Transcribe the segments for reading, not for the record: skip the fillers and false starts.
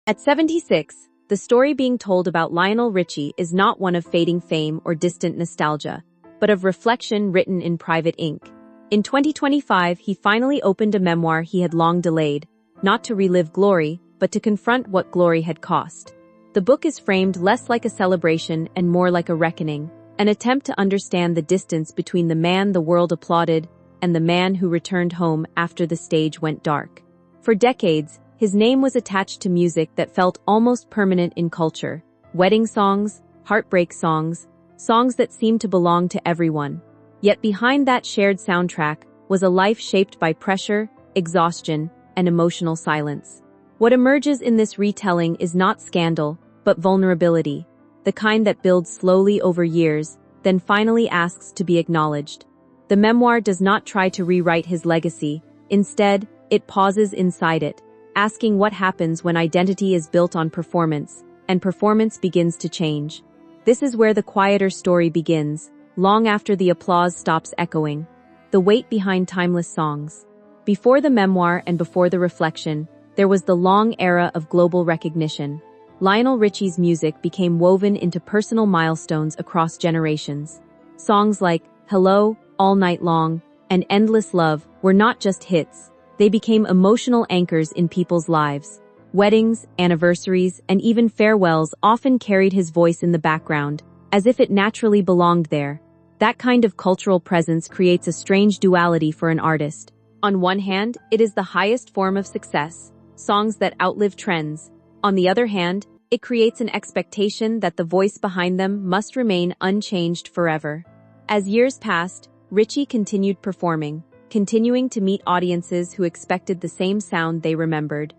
At 76, the story being told about Lionel Richie is not one of fading fame or distant nostalgia, but of reflection written in private ink. In 2025, he finally opened a memoir he had long delayed, not to relive glory, but to confront what glory had cost. The book is framed less like a celebration and more like a reckoning, an attempt to understand the distance between the man the world applauded and the man who returned home after the stage went dark. For decades, his name was attached to music that felt almost permanent in culture: wedding songs, heartbreak songs, songs that seemed to belong to everyone. Yet behind that shared soundtrack was a life shaped by pressure, exhaustion, and emotional silence. What emerges in this retelling is not scandal, but vulnerability, the kind that builds slowly over years, then finally asks to be acknowledged. The memoir does not try to rewrite his legacy. Instead, it pauses inside it, asking what happens when identity is built on performance, and performance begins to change. This is where the quieter story begins, long after the applause stops echoing. The weight behind timeless songs. Before the memoir and before the reflection, there was the long era of global recognition. Lionel Richie's music became woven into personal milestones across generations. Songs like Hello, All Night Long, and Endless Love were not just hits, they became emotional anchors in people's lives. Weddings, anniversaries, and even farewells often carried his voice in the background, as if it naturally belonged there. That kind of cultural presence creates a strange duality for an artist. On one hand, it is the highest form of success, songs that outlive trends. On the other hand, it creates an expectation that the voice behind them must remain unchanged forever. As years passed, Richie continued performing, continuing to meet audiences who expected the same sound they remembered.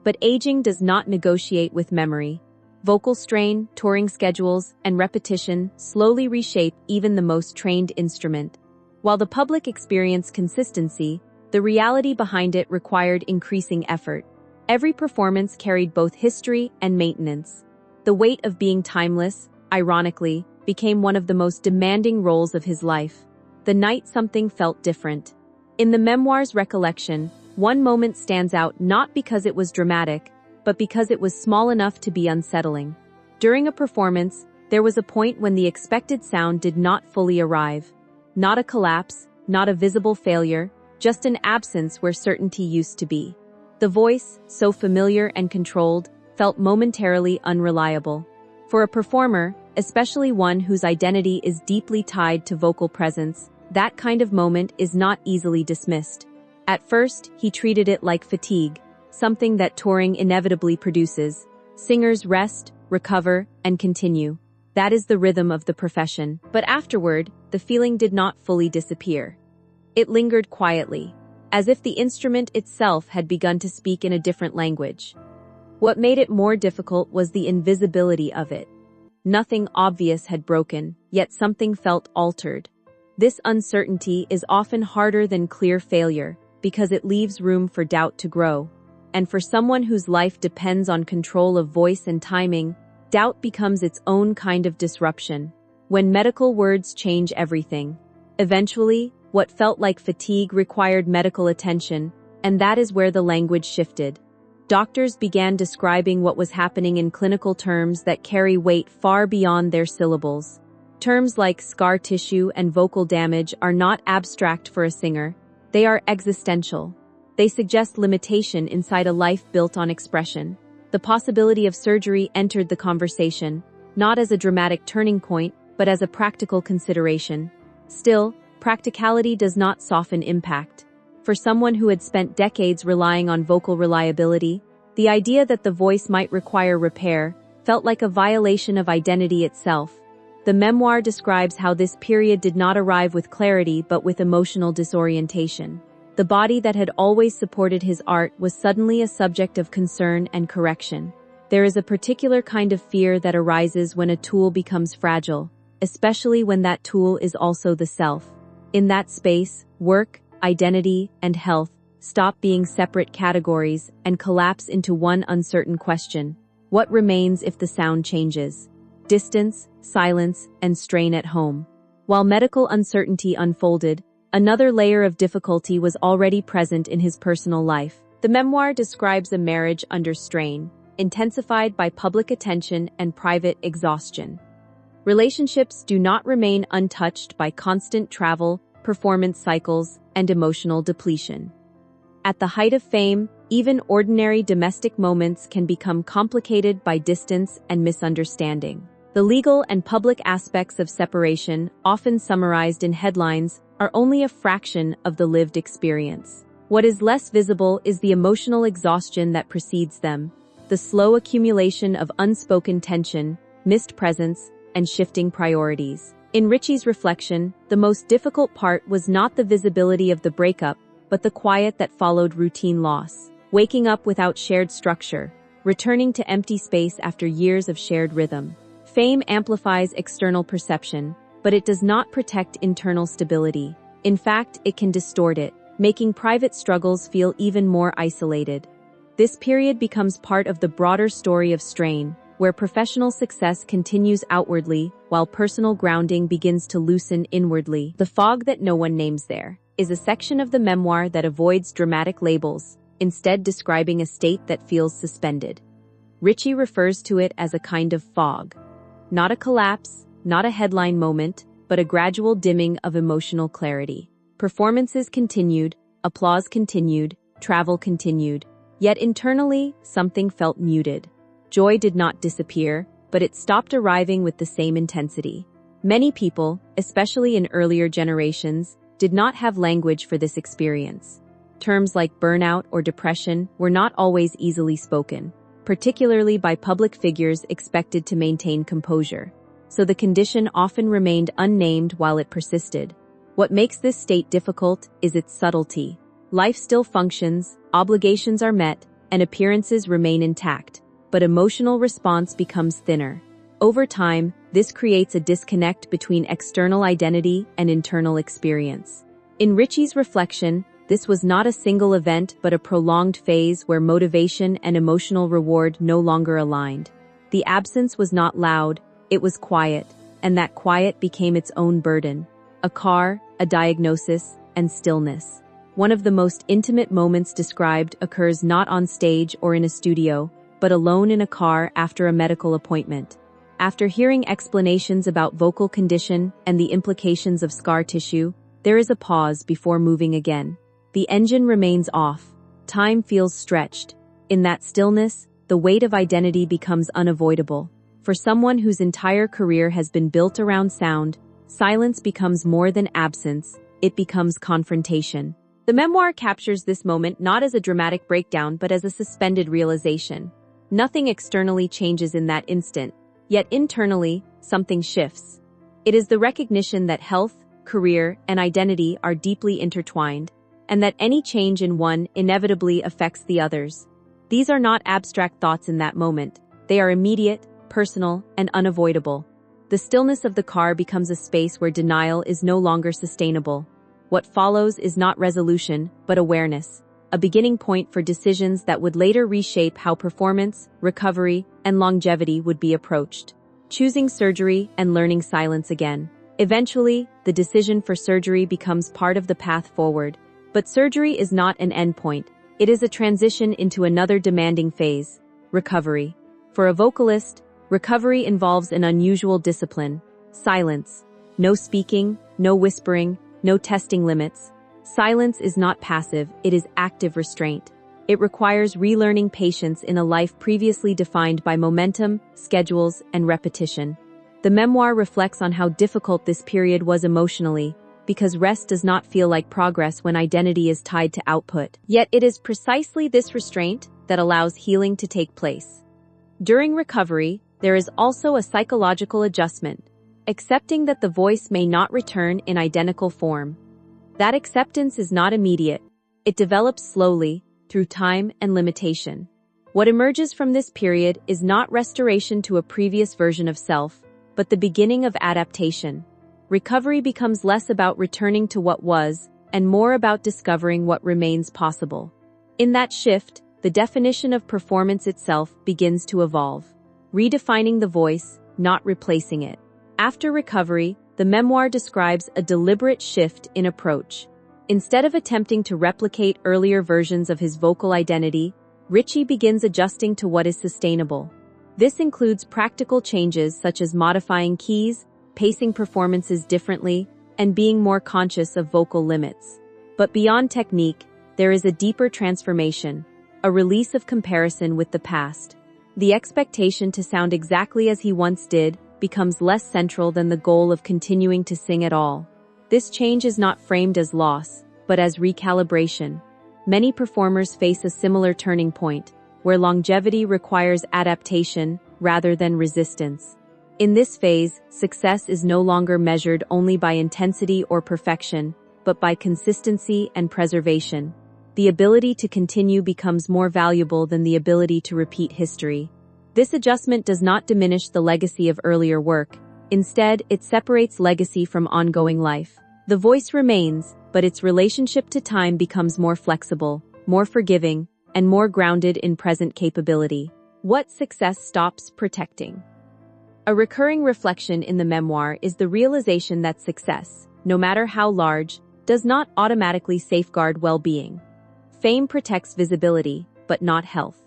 But aging does not negotiate with memory. Vocal strain, touring schedules, and repetition slowly reshape even the most trained instrument. While the public experienced consistency, the reality behind it required increasing effort. Every performance carried both history and maintenance. The weight of being timeless, ironically, became one of the most demanding roles of his life. The night something felt different. In the memoir's recollection, one moment stands out not because it was dramatic, but because it was small enough to be unsettling. During a performance, there was a point when the expected sound did not fully arrive. Not a collapse, not a visible failure, just an absence where certainty used to be. The voice, so familiar and controlled, felt momentarily unreliable. For a performer, especially one whose identity is deeply tied to vocal presence, that kind of moment is not easily dismissed. At first, he treated it like fatigue, something that touring inevitably produces. Singers rest, recover, and continue. That is the rhythm of the profession. But afterward, the feeling did not fully disappear. It lingered quietly, as if the instrument itself had begun to speak in a different language. What made it more difficult was the invisibility of it. Nothing obvious had broken, yet something felt altered. This uncertainty is often harder than clear failure, because it leaves room for doubt to grow. And for someone whose life depends on control of voice and timing, doubt becomes its own kind of disruption. When medical words change everything. Eventually, what felt like fatigue required medical attention, and that is where the language shifted. Doctors began describing what was happening in clinical terms that carry weight far beyond their syllables. Terms like scar tissue and vocal damage are not abstract for a singer. They are existential. They suggest limitation inside a life built on expression. The possibility of surgery entered the conversation, not as a dramatic turning point, but as a practical consideration. Still, practicality does not soften impact. For someone who had spent decades relying on vocal reliability, the idea that the voice might require repair felt like a violation of identity itself. The memoir describes how this period did not arrive with clarity but with emotional disorientation. The body that had always supported his art was suddenly a subject of concern and correction. There is a particular kind of fear that arises when a tool becomes fragile, especially when that tool is also the self. In that space, work, identity, and health stop being separate categories and collapse into one uncertain question. What remains if the sound changes? Distance, silence, and strain at home. While medical uncertainty unfolded, another layer of difficulty was already present in his personal life. The memoir describes a marriage under strain. intensified by public attention and private exhaustion. Relationships do not remain untouched by constant travel, performance cycles, and emotional depletion. At the height of fame, even ordinary domestic moments can become complicated by distance and misunderstanding. The legal and public aspects of separation, often summarized in headlines, are only a fraction of the lived experience. What is less visible is the emotional exhaustion that precedes them, the slow accumulation of unspoken tension, missed presence, and shifting priorities. In Richie's reflection, the most difficult part was not the visibility of the breakup, but the quiet that followed routine loss. Waking up without shared structure, returning to empty space after years of shared rhythm. Fame amplifies external perception, but it does not protect internal stability. In fact, it can distort it, making private struggles feel even more isolated. This period becomes part of the broader story of strain, where professional success continues outwardly while personal grounding begins to loosen inwardly. The Fog That No One Names There is a section of the memoir that avoids dramatic labels, instead describing a state that feels suspended. Richie refers to it as a kind of fog. Not a collapse, not a headline moment, but a gradual dimming of emotional clarity. Performances continued, applause continued, travel continued, yet internally, something felt muted. Joy did not disappear, but it stopped arriving with the same intensity. Many people, especially in earlier generations, did not have language for this experience. Terms like burnout or depression were not always easily spoken, particularly by public figures expected to maintain composure. So the condition often remained unnamed while it persisted. What makes this state difficult is its subtlety. Life still functions, obligations are met, and appearances remain intact, but emotional response becomes thinner. Over time, this creates a disconnect between external identity and internal experience. In Richie's reflection, this was not a single event but a prolonged phase where motivation and emotional reward no longer aligned. The absence was not loud, it was quiet, and that quiet became its own burden. A car, a diagnosis, and stillness. One of the most intimate moments described occurs not on stage or in a studio, but alone in a car after a medical appointment. After hearing explanations about vocal condition and the implications of scar tissue, there is a pause before moving again. The engine remains off. Time feels stretched. In that stillness, the weight of identity becomes unavoidable. For someone whose entire career has been built around sound, silence becomes more than absence, it becomes confrontation. The memoir captures this moment not as a dramatic breakdown but as a suspended realization. Nothing externally changes in that instant, yet internally, something shifts. It is the recognition that health, career, and identity are deeply intertwined, and that any change in one inevitably affects the others. These are not abstract thoughts in that moment. They are immediate, personal, and unavoidable. The stillness of the car becomes a space where denial is no longer sustainable. What follows is not resolution, but awareness, a beginning point for decisions that would later reshape how performance, recovery, and longevity would be approached. Choosing surgery and learning silence again. Eventually, the decision for surgery becomes part of the path forward. But surgery is not an endpoint. It is a transition into another demanding phase, recovery. For a vocalist, recovery involves an unusual discipline, silence. No speaking, no whispering, no testing limits. Silence is not passive, it is active restraint. It requires relearning patience in a life previously defined by momentum, schedules, and repetition. The memoir reflects on how difficult this period was emotionally, because rest does not feel like progress when identity is tied to output. Yet it is precisely this restraint that allows healing to take place. During recovery, there is also a psychological adjustment, accepting that the voice may not return in identical form. That acceptance is not immediate. It develops slowly, through time and limitation. What emerges from this period is not restoration to a previous version of self, but the beginning of adaptation. Recovery becomes less about returning to what was, and more about discovering what remains possible. In that shift, the definition of performance itself begins to evolve, redefining the voice, not replacing it. After recovery, the memoir describes a deliberate shift in approach. Instead of attempting to replicate earlier versions of his vocal identity, Richie begins adjusting to what is sustainable. This includes practical changes such as modifying keys, pacing performances differently, and being more conscious of vocal limits. But beyond technique, there is a deeper transformation, a release of comparison with the past. The expectation to sound exactly as he once did becomes less central than the goal of continuing to sing at all. This change is not framed as loss, but as recalibration. Many performers face a similar turning point, where longevity requires adaptation rather than resistance. In this phase, success is no longer measured only by intensity or perfection, but by consistency and preservation. The ability to continue becomes more valuable than the ability to repeat history. This adjustment does not diminish the legacy of earlier work. Instead, it separates legacy from ongoing life. The voice remains, but its relationship to time becomes more flexible, more forgiving, and more grounded in present capability. What success stops protecting? A recurring reflection in the memoir is the realization that success, no matter how large, does not automatically safeguard well-being. Fame protects visibility, but not health.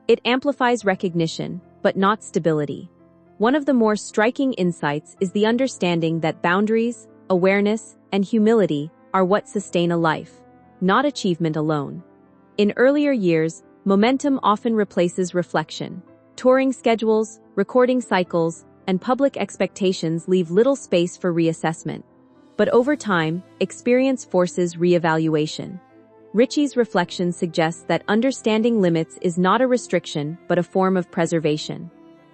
It amplifies recognition, but not stability. One of the more striking insights is the understanding that boundaries, awareness, and humility are what sustain a life, not achievement alone. In earlier years, momentum often replaces reflection. Touring schedules, recording cycles, and public expectations leave little space for reassessment. But over time, experience forces reevaluation. Richie's reflection suggests that understanding limits is not a restriction but a form of preservation.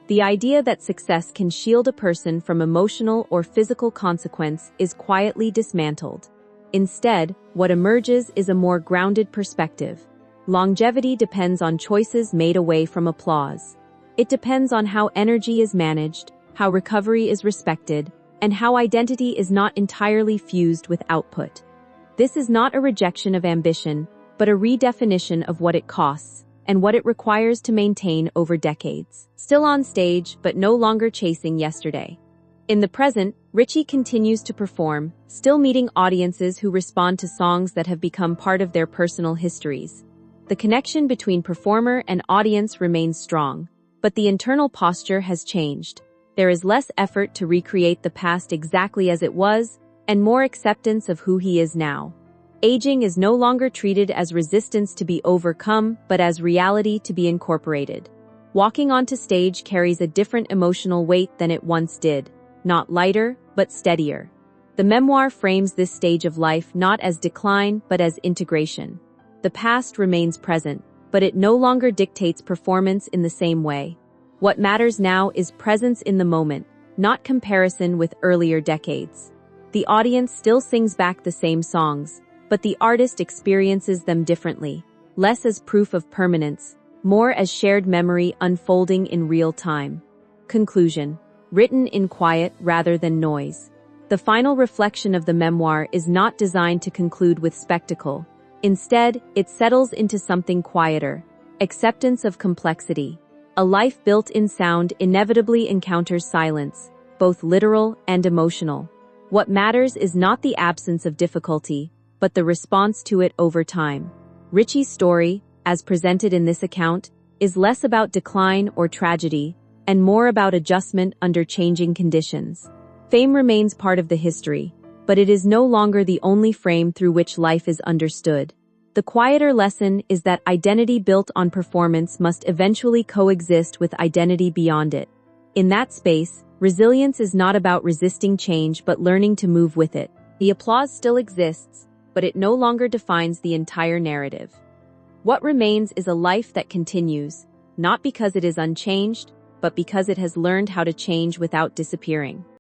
The idea that success can shield a person from emotional or physical consequence is quietly dismantled. Instead, what emerges is a more grounded perspective. Longevity depends on choices made away from applause. It depends on how energy is managed, how recovery is respected, and how identity is not entirely fused with output. This is not a rejection of ambition, but a redefinition of what it costs and what it requires to maintain over decades. Still on stage, but no longer chasing yesterday. In the present, Richie continues to perform, still meeting audiences who respond to songs that have become part of their personal histories. The connection between performer and audience remains strong, but the internal posture has changed. There is less effort to recreate the past exactly as it was, and more acceptance of who he is now. Aging is no longer treated as resistance to be overcome, but as reality to be incorporated. Walking onto stage carries a different emotional weight than it once did, not lighter, but steadier. The memoir frames this stage of life not as decline, but as integration. The past remains present, but it no longer dictates performance in the same way. What matters now is presence in the moment, not comparison with earlier decades. The audience still sings back the same songs, but the artist experiences them differently, less as proof of permanence, more as shared memory unfolding in real time. Conclusion. Written in quiet rather than noise. The final reflection of the memoir is not designed to conclude with spectacle. Instead, it settles into something quieter, acceptance of complexity. A life built in sound inevitably encounters silence, both literal and emotional. What matters is not the absence of difficulty, but the response to it over time. Richie's story, as presented in this account, is less about decline or tragedy, and more about adjustment under changing conditions. Fame remains part of the history, but it is no longer the only frame through which life is understood. The quieter lesson is that identity built on performance must eventually coexist with identity beyond it. In that space, resilience is not about resisting change but learning to move with it. The applause still exists, but it no longer defines the entire narrative. What remains is a life that continues, not because it is unchanged, but because it has learned how to change without disappearing.